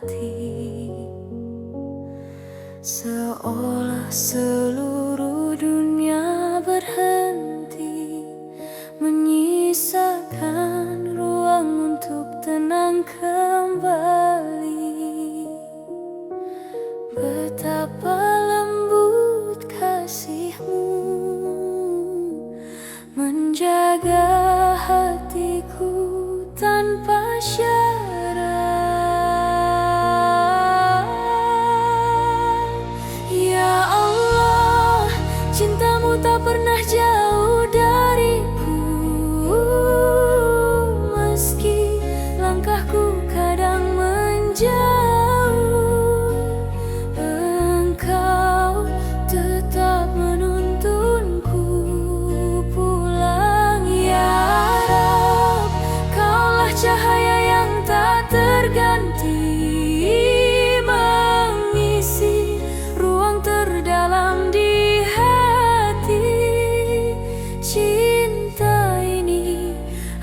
hati, seolah seluruh dunia berhenti, menyisakan ruang untuk tenang kembali. Betapa lembut kasih-Mu menjaga hatiku tanpa syarat. Ya Allah, cinta-Mu tak pernah jauh dariku, meski langkahku kadang menjauh. Engkau tetap menuntunku pulang. Ya Rabb, Kaulah cahaya yang tak terganti, mengisi ruang terdalam di hati. Cinta ini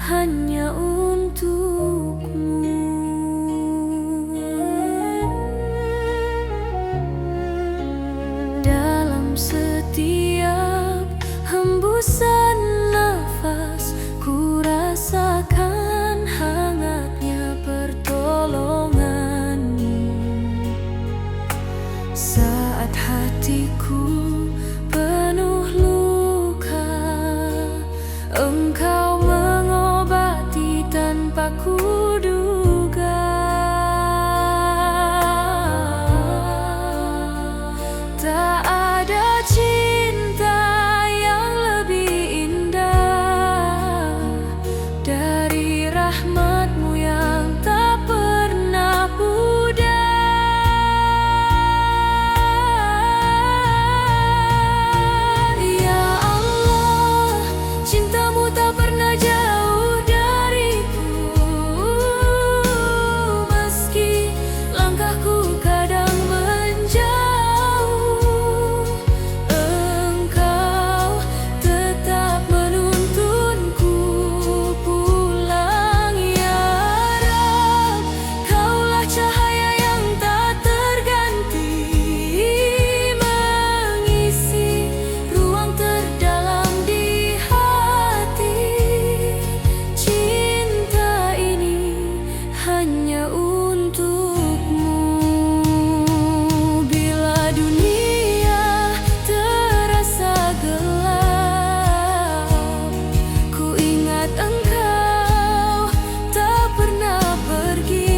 hanya untukmu. Dalam setiap hembusan nafas, ku rasakan hangatnya pertolongan-Mu. Saat hatiku penuh luka, Engkau mengobati tanpa kuduga. Tak ada cinta yang lebih indah dari rahmat-Mu yang tak pernah pudar. Ya Allah, cinta-Mu tak pernah jauh dariku, meski langkahku kadang menjauh. Engkau tetap menuntunku pulang. Ya Rabb, Kaulah cahaya yang tak terganti, mengisi ruang terdalam di hati. Cinta ini hanya untukmu. Bila dunia terasa gelap, ku ingat Engkau tak pernah pergi.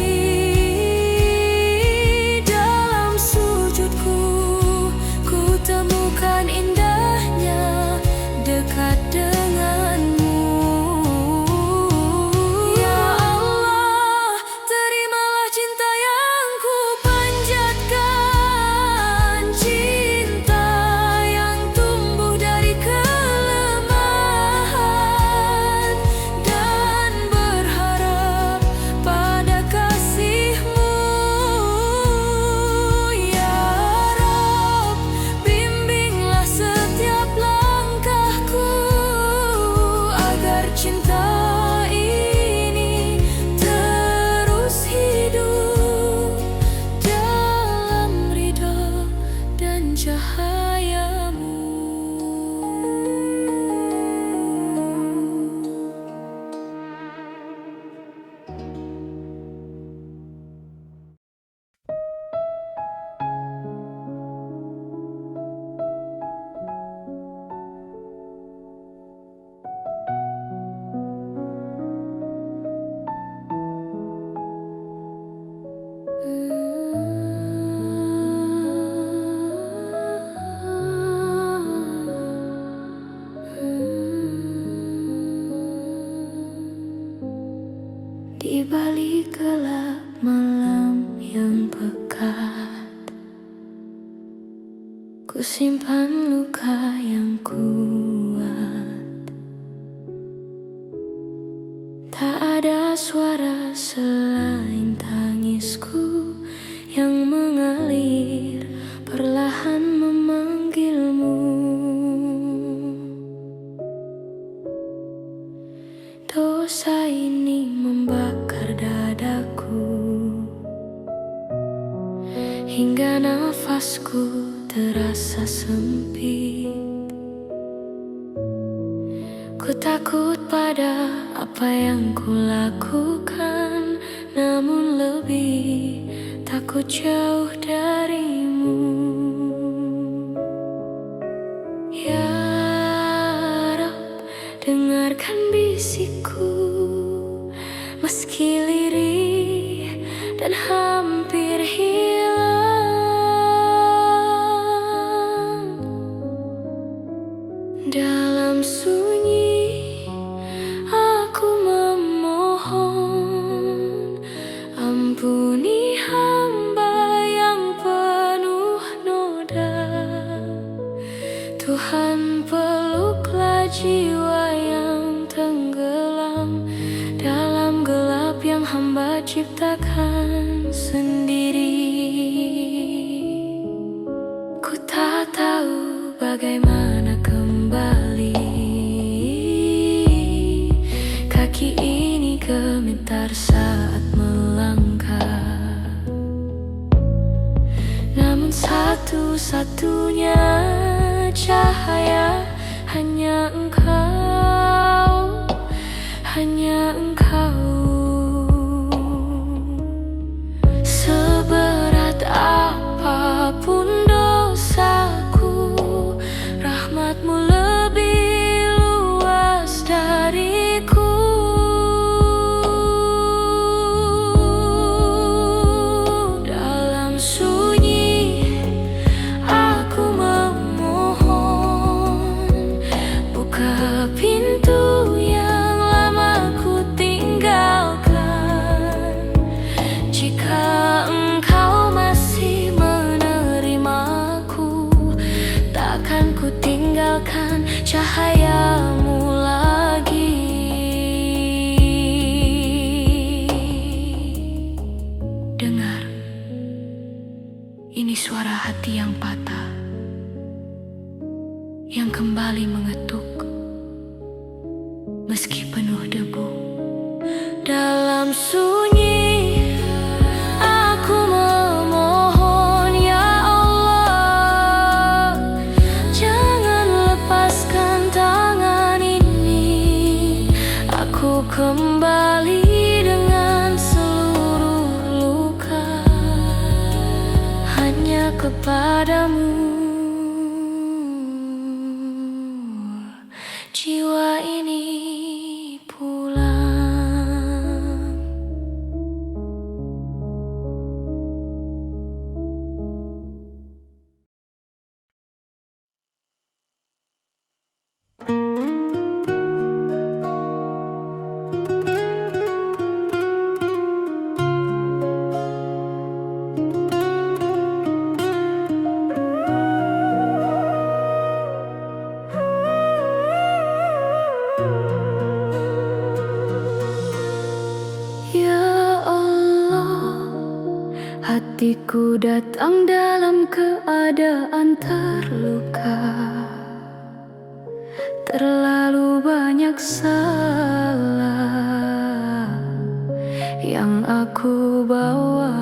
Dalam sujudku, ku temukan indahnya dekat dengan-Mu. Ya Allah, terimalah cinta yang ku panjatkan, cinta yang tumbuh dari kelemahan, dan berharap pada kasih-Mu. Ya Rabb, bimbinglah setiap langkahku, agar cinta ini terus hidup dalam ridha dan cahaya-Mu. Di balik gelap malam yang pekat, ku simpan luka yang kuat. Tak ada suara selain tangisku yang mengalir perlahan memanggil-Mu. Dosa ini membakar dadaku, hingga nafasku terasa sempit. Ku takut pada apa yang ku lakukan, namun lebih takut jauh darimu. Ya Rab, dengarkan bisikku, meski lirih dan hampir hilang. Dalam sunyi aku memohon, ampuni hamba yang penuh noda. Tuhan, peluklah jiwa yang tenggelam dalam gelap yang hamba ciptakan sendiri. Ku tak tahu bagaimana kembali, kaki ini gemetar saat melangkah. Namun satu-satunya cahaya hanya Engkau, hanya Engkau. Seberat apapun dosaku, rahmat-Mu lebih luas dariku. Dalam sunyi aku memohon, buka pintu yang lama ku tinggalkan. Jika Engkau masih menerimaku, takkan ku tinggalkan cahaya-Mu lagi. Dengar, ini suara hati yang patah, yang kembali mengetuk, meski penuh debu. Dalam sunyi aku memohon, ya Allah, jangan lepaskan tangan ini. Aku kembali dengan seluruh luka, hanya kepadamu jiwa ini pulang. Hatiku datang dalam keadaan terluka, terlalu banyak salah yang aku bawa.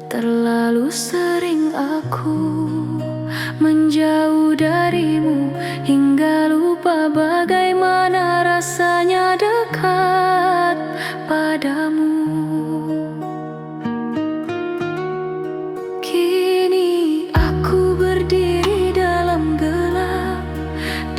Terlalu sering aku menjauh darimu, hingga lupa bagaimana rasanya dekat padamu. Kini aku berdiri dalam gelap,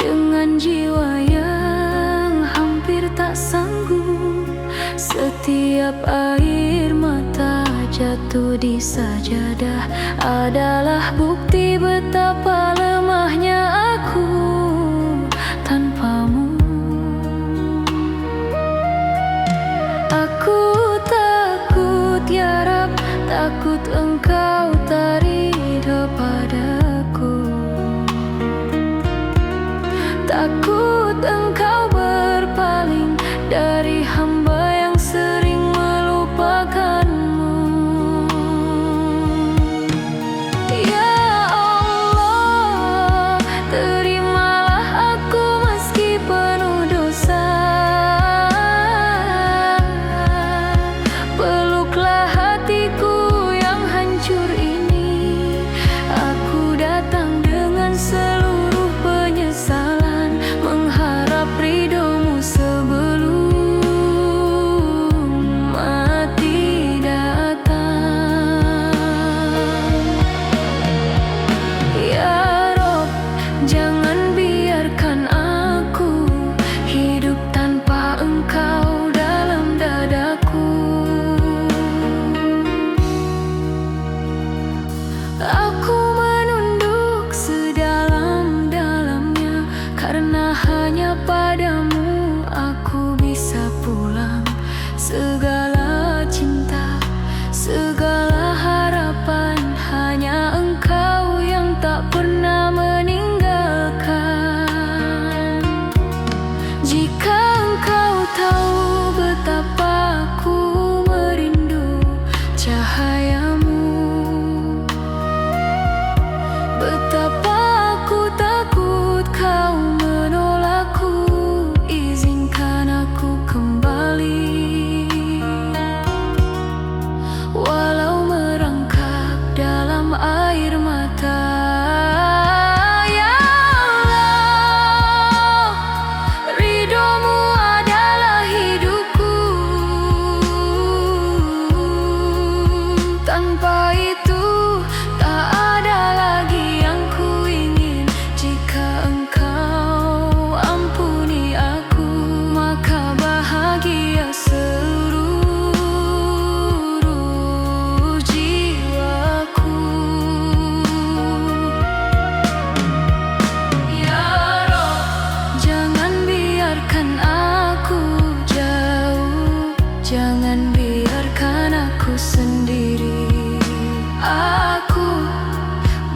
dengan jiwa yang hampir tak sanggup. Setiap air mata jatuh di sajadah adalah bukti betapa lemahnya aku tanpamu. Aku takut, ya Rab, takut Engkau tak ridha padaku. Takut Engkau berpaling dari hamba yang sering melupakanmu. Ya Allah, terimalah aku meski penuh dosa. Peluklah hatiku Jangan biarkan aku sendiri. Aku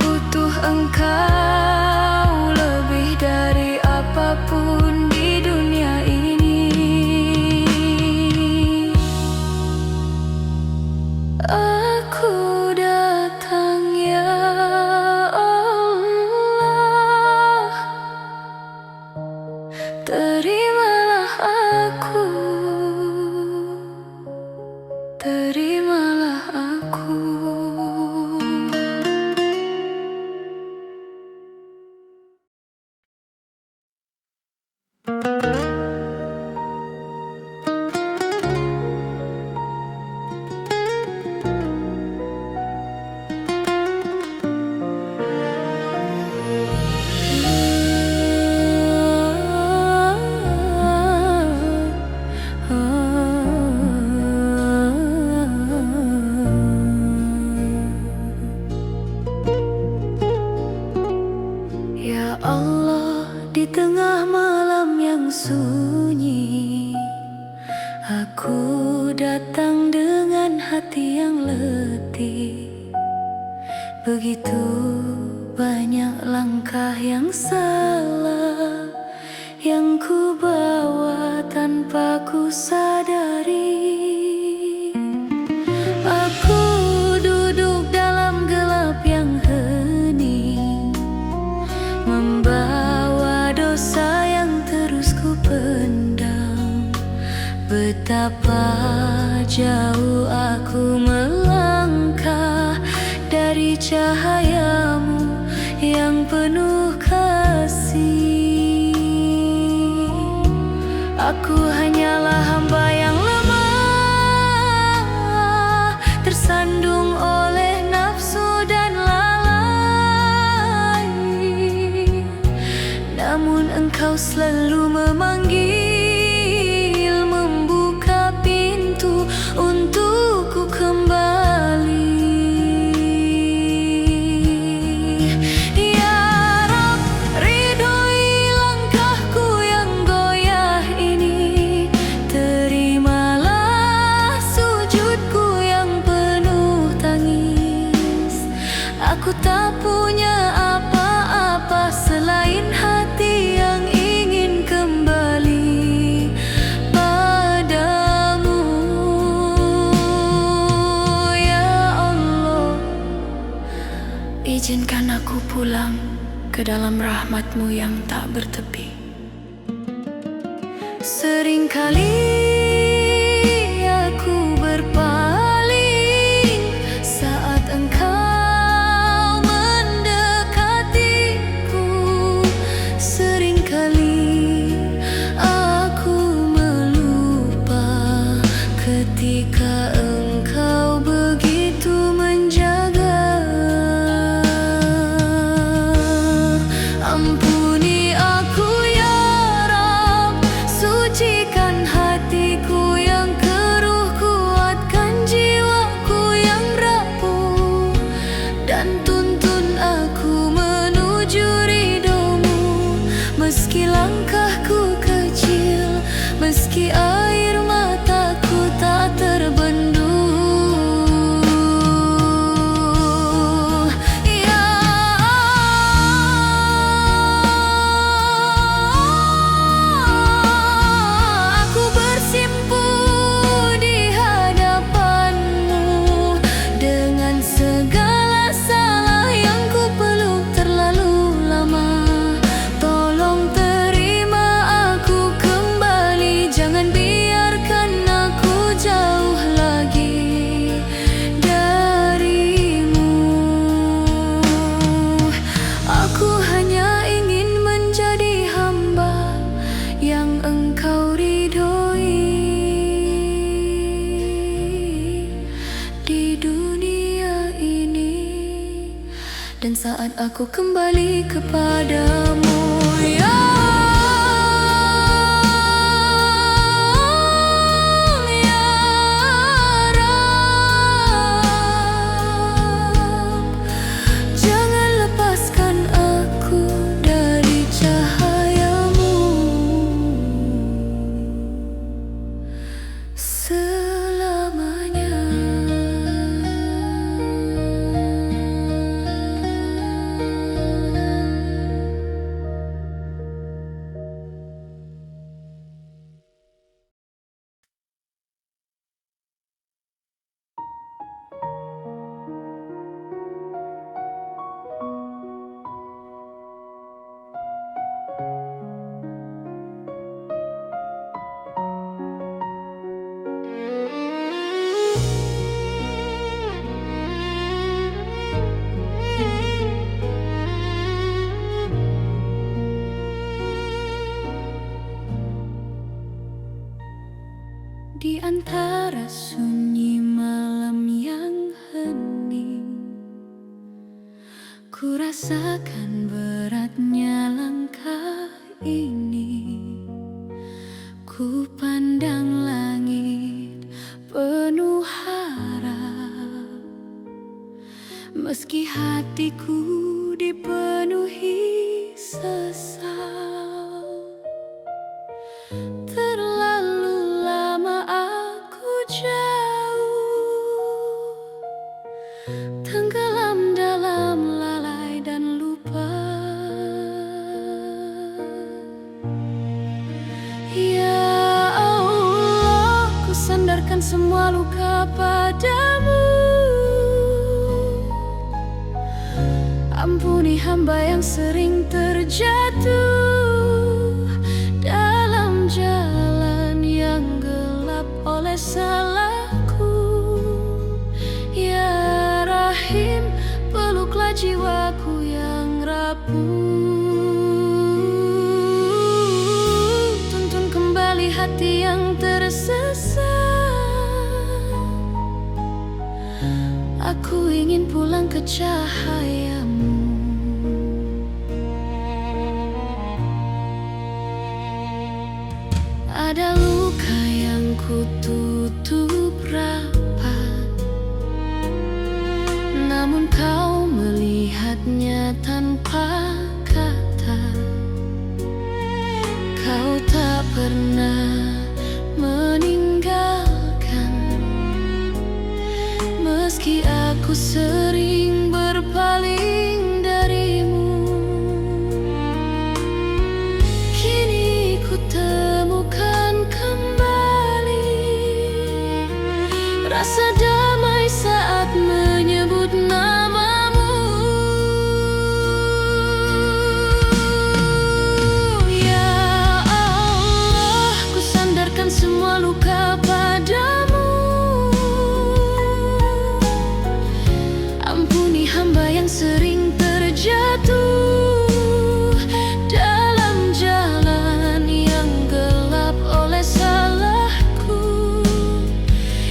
butuh Engkau lebih dari apapun di dunia ini. Aku datang ya Allah, terimalah aku, terimalah aku. Ya Allah, di tengah malam yang sunyi, aku datang dengan hati yang letih. Begitu banyak langkah yang salah yang ku bawa tanpa ku sadari. Aku duduk dalam gelap yang hening, membawa dosa yang terus ku pendam. Betapa jauh aku melangkah dari cahayamu yang penuh kasih. Aku hanyalah hamba yang lemah, tersandung oleh nafsu dan lalai. Namun Engkau selalu memanggil, membuka pintu untukku kembali. Ya Rab, ridhoi langkahku yang goyah ini. Terimalah sujudku yang penuh tangis. Aku tak punya apa-apa selain hati yang ingin kembali padamu. Ya Allah, izinkan aku pulang ke dalam rahmat-Mu yang tak bertepi. Seringkali aku berpaling saat Engkau mendekatiku. Seringkali aku melupa ketika Engkau begitu menjaga. Ampuni aku ya Rab, sucikan hatiku yang keruh, kuatkan jiwaku yang rapuh, dan tuntun aku menuju ridho-Mu. Meski langkahku kecil, meski air mataku tak terbendung. Ya aku bersimpu di hadapan-Mu dengan segala salah yang ku peluk terlalu lama. Tolong terima aku kembali, jangan biarkan aku jauh lagi dari-Mu. Aku hanya ingin menjadi hamba yang Engkau ridhoi di dunia ini. Dan saat aku kembali kepadamu, ya Rab, jangan lepaskan aku dari cahaya-Mu. Di antara sunyi malam yang hening, ku rasakan beratnya langkah ini. Ku pandang langit penuh harap, meski hatiku dipenuhi sesal. Terlalu lama aku jauh, tenggelam dalam lalai dan lupa. Ya Allah, ku sandarkan semua luka padamu. Ampuni hamba yang sering terjatuh dalam jalan yang gelap oleh salahku. Ya Rahim, peluklah jiwaku yang rapuh. Tuntun kembali hati yang tersesat. Aku ingin pulang ke cahayamu. Ada luka yang ku tutup rapat, namun kau melihatnya tanpa kata. Kau tak pernah meninggalkan, meski aku sering berpaling darimu. Kini ku temukan kembali rasa damai saat menyebut namamu. Ya Allah, ku sandarkan semua luka padamu. Ampuni hamba yang sering terjatuh dalam jalan yang gelap oleh salahku.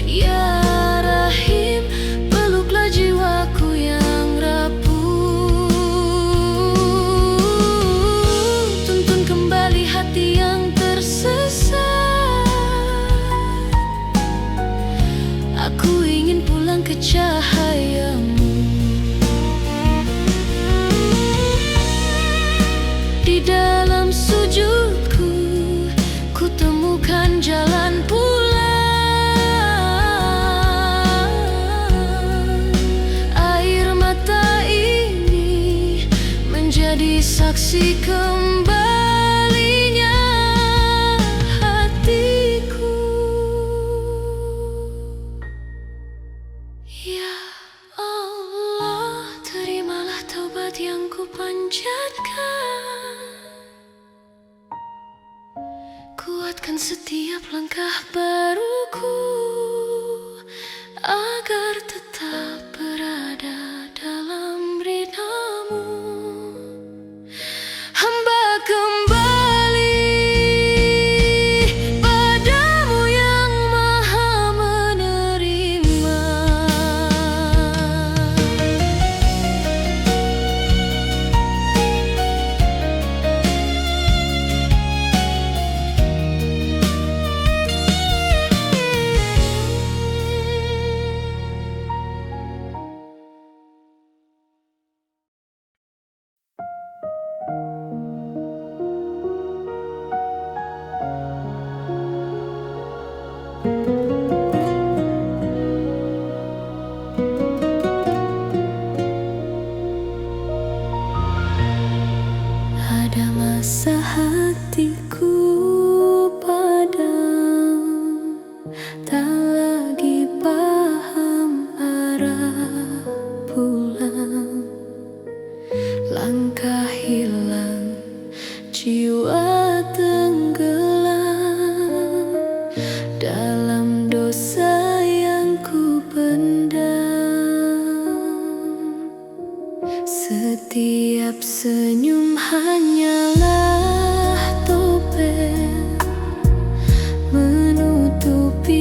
Ya Rahim, peluklah jiwaku yang rapuh. Tuntun kembali hati yang tersesat. Aku ingin pulang ke cahayamu. Di dalam sujudku, ku temukan jalan pulang. Air mata ini menjadi saksi kembalinya hatiku. Ya Allah, terimalah taubat yang ku panjatkan. Kuatkan setiap langkah baruku agar tetap berada dalam ridhamu. Hamba kembali padamu yang maha menerima. Ada masa hatiku padam, tak lagi paham arah pulang. Langkah hilang, jiwa tenggelam dalam dosa yang ku pendam. Setiap senyum hanyalah topeng menutupi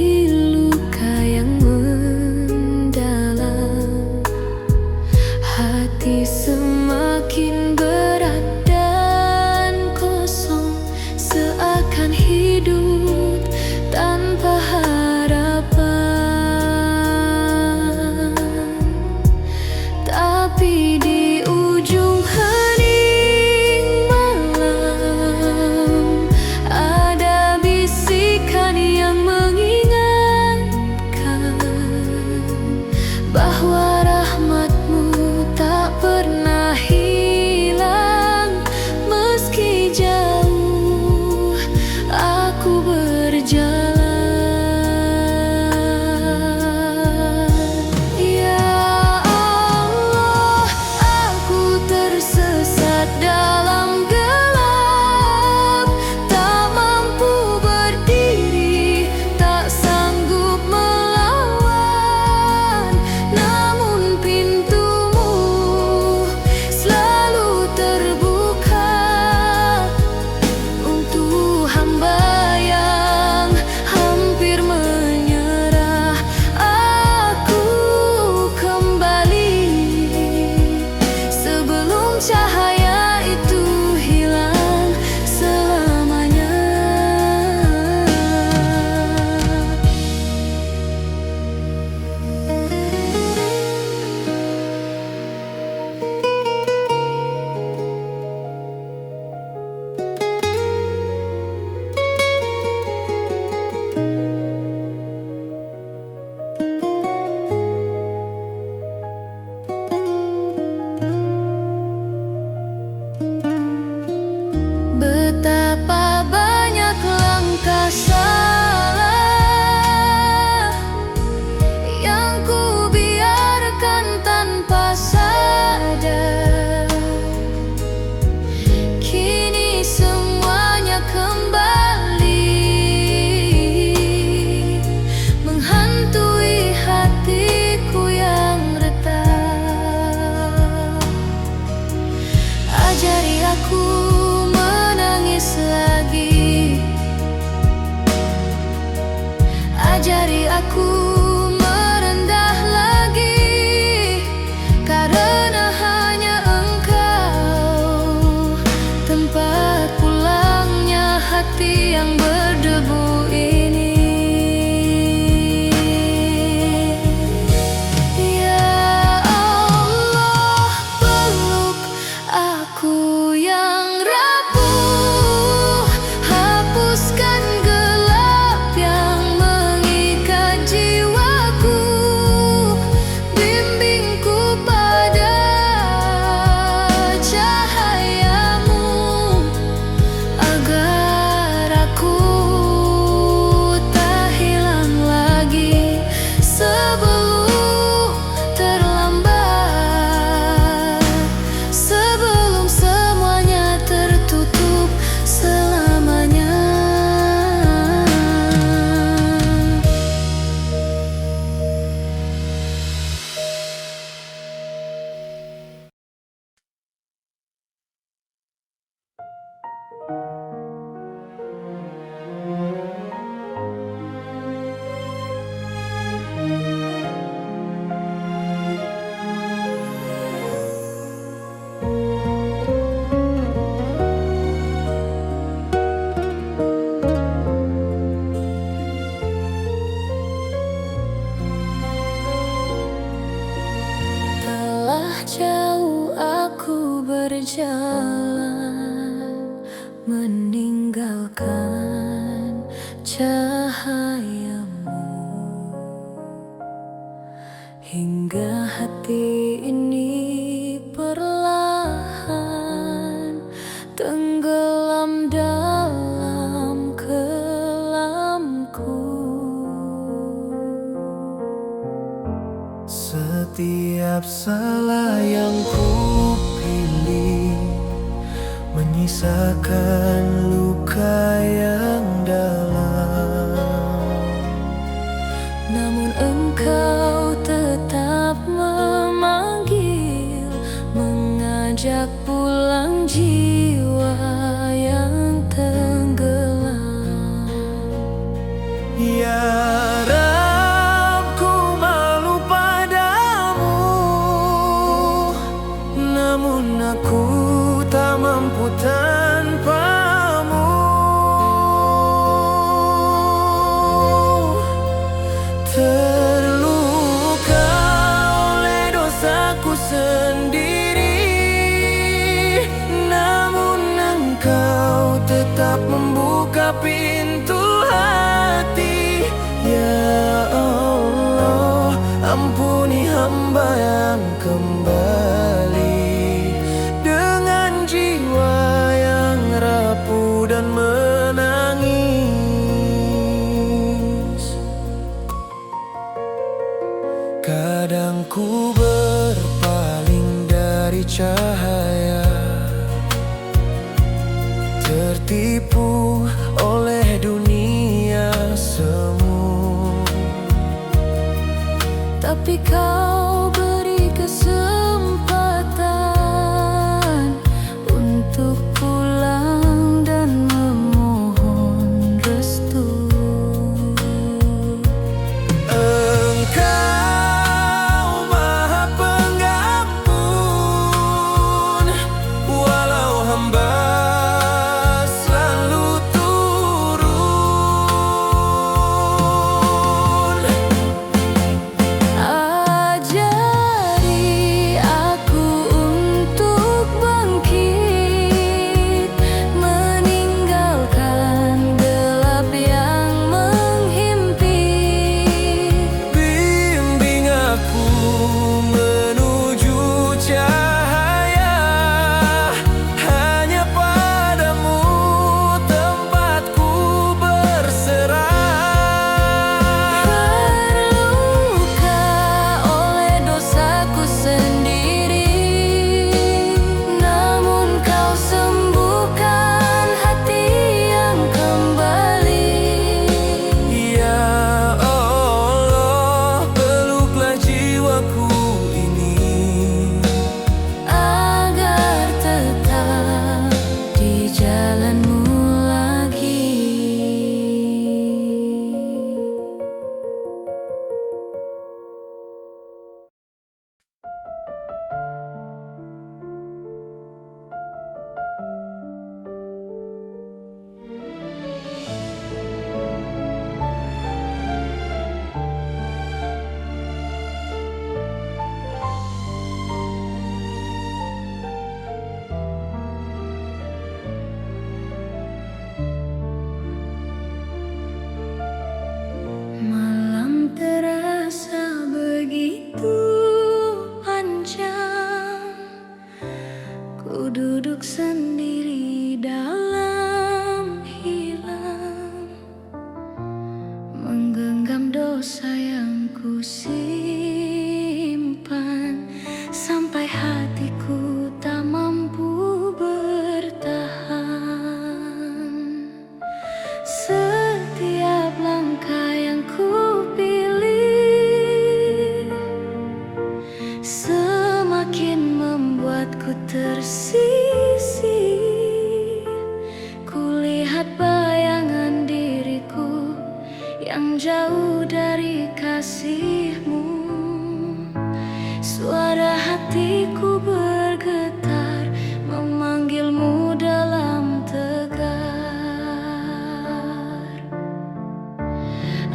Ajari aku merendah lagi, karena hanya Engkau tempat pulangnya hati yang berdebu ini. Ya Allah, peluk aku yang rapuh, hapuskan gelap yang mengikat jiwaku, bimbingku pada cahayamu, agar aku tak hilang lagi sebelum terlambat, sebelum semuanya tertutup selamanya. Telah jauh aku berjalan, meninggalkan cahayamu, hingga hati ini perlahan tenggelam dalam kelamku. Setiap salah yang ku pilih menyisakan luka yang dalam, Namun Engkau tetap memanggil, mengajak pulang jiwa yang tenggelam. Ya Rab, ku malu padamu, namun aku tak mampu tanpamu. Terluka oleh dosaku sendiri, namun Engkau tetap membuka pintu hati. Ya Allah, ampuni hamba yang kembali dengan jiwa yang rapuh dan menangis. Kadang ku berpaling dari cahaya, tertipu oleh dunia semu. Tapi Kau beri kesempatan untuk pulang dan memohon restu. Engkau Maha Pengampun, walau hamba selalu turun. Ajari Genggam dosa yang ku simpan sampai hatiku tak mampu bertahan. Setiap langkah yang ku pilih semakin membuatku tersisih. Kulihat bayangan diriku yang jauh dari kasih-Mu. Suara hatiku bergetar memanggil-Mu dalam tegar.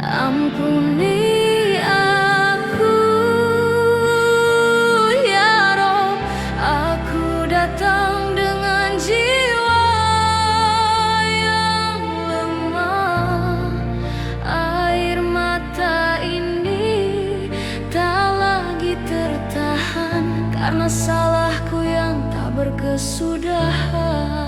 Ampuni aku ya Rob, aku datang dengan jiwa yang lemah. Air mata ini tak lagi tertahan karena salahku yang tak berkesudahan.